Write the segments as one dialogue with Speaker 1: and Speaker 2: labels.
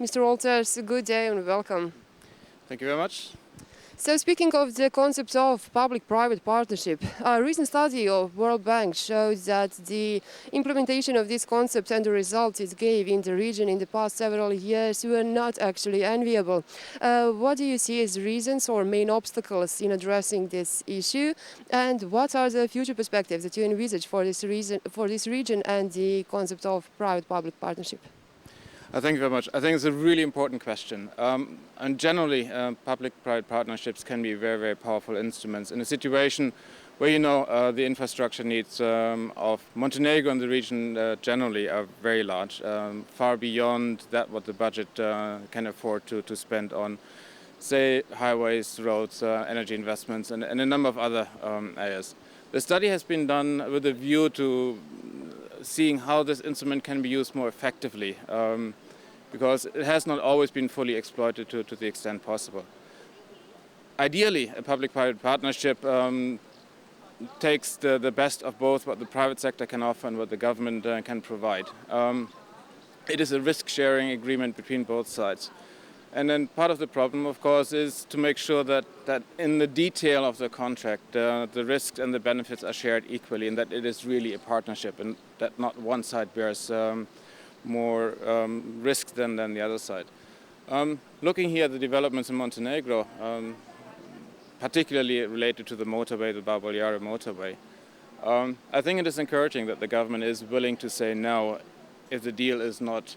Speaker 1: Mr. Olters, good day and welcome.
Speaker 2: Thank you very much.
Speaker 1: So speaking of the concept of public-private partnership, a recent study of World Bank shows that the implementation of this concept and the results it gave in the region in the past several years were not actually enviable. What do you see as reasons or main obstacles in addressing this issue? And what are the future perspectives that you envisage for this region and the concept of private-public partnership?
Speaker 2: Thank you very much. I think it's a really important question. And generally, public-private partnerships can be very, very powerful instruments in a situation where the infrastructure needs of Montenegro and the region generally are very large, far beyond that what the budget can afford to spend on, say, highways, roads, energy investments, and a number of other areas. The study has been done with a view to seeing how this instrument can be used more effectively, because it has not always been fully exploited to the extent possible. Ideally, a public-private partnership takes the best of both what the private sector can offer and what the government can provide. It is a risk-sharing agreement between both sides. And then part of the problem, of course, is to make sure that in the detail of the contract, the risks and the benefits are shared equally, and that it is really a partnership, and that not one side bears more risk than the other side. Looking here at the developments in Montenegro, particularly related to the motorway, the Barboljare motorway, I think it is encouraging that the government is willing to say no if the deal is not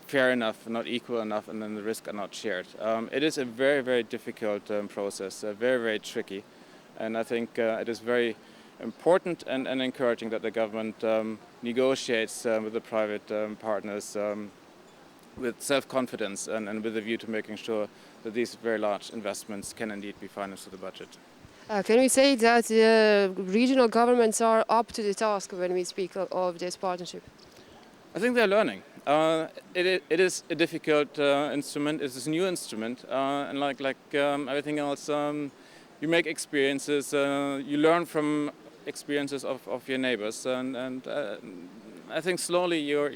Speaker 2: fair enough, not equal enough, and then the risks are not shared. It is a very, very difficult process, very, very tricky, and I think it is very important and encouraging that the government negotiates with the private partners with self-confidence and with a view to making sure that these very large investments can indeed be financed through the budget.
Speaker 1: Can we say that regional governments are up to the task when we speak of this partnership?
Speaker 2: I think they're learning. It is a difficult instrument. It's a new instrument, and like everything else, you make experiences. You learn from experiences of your neighbors, and I think slowly you're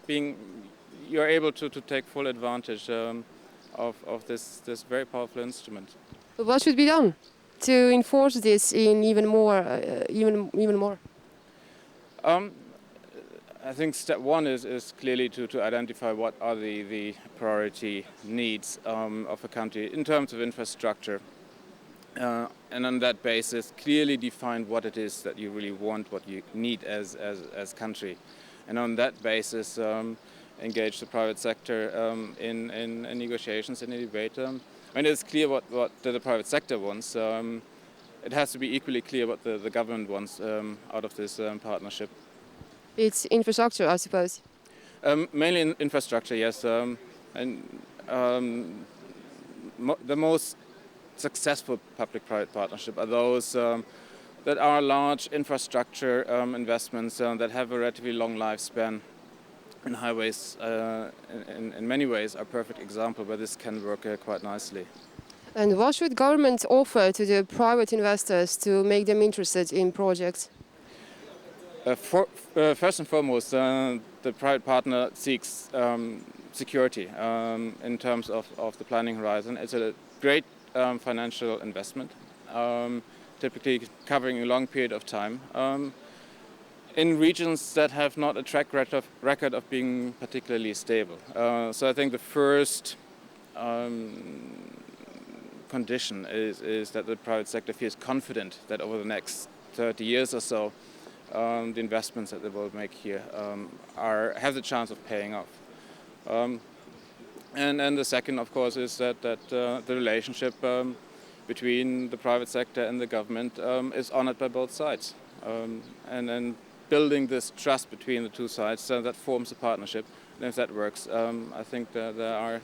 Speaker 2: able to take full advantage of this very powerful instrument.
Speaker 1: What should be done to enforce this in even more?
Speaker 2: I think step one is clearly to identify what are the priority needs of a country in terms of infrastructure. And on that basis, clearly define what it is that you really want, what you need as country. And on that basis, engage the private sector in negotiations, in a debate. When it's clear what the private sector wants, it has to be equally clear what the government wants out of this partnership.
Speaker 1: It's infrastructure, I suppose.
Speaker 2: Mainly in infrastructure, yes. The most successful public-private partnership are those that are large infrastructure investments that have a relatively long lifespan. And highways, in many ways, are a perfect example where this can work quite nicely.
Speaker 1: And what should governments offer to the private investors to make them interested in projects?
Speaker 2: First and foremost, the private partner seeks security in terms of the planning horizon. It's a great financial investment, typically covering a long period of time, in regions that have not a track record of being particularly stable. So I think the first condition is that the private sector feels confident that over the next 30 years or so, the investments that they will make here have the chance of paying off. And the second, of course, is that the relationship between the private sector and the government is honored by both sides. And then building this trust between the two sides, that forms a partnership. And if that works, I think that there are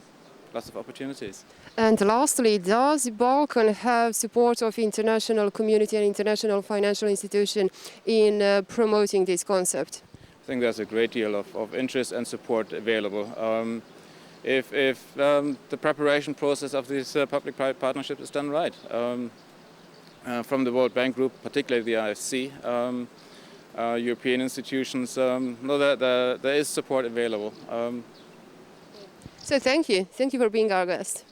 Speaker 2: lots of opportunities.
Speaker 1: And lastly, does Balkan have support of international community and international financial institution in promoting this concept?
Speaker 2: I think there's a great deal of interest and support available. If the preparation process of this public-private partnership is done right, from the World Bank Group, particularly the IFC, European institutions, know that there is support available.
Speaker 1: So thank you for being our guest.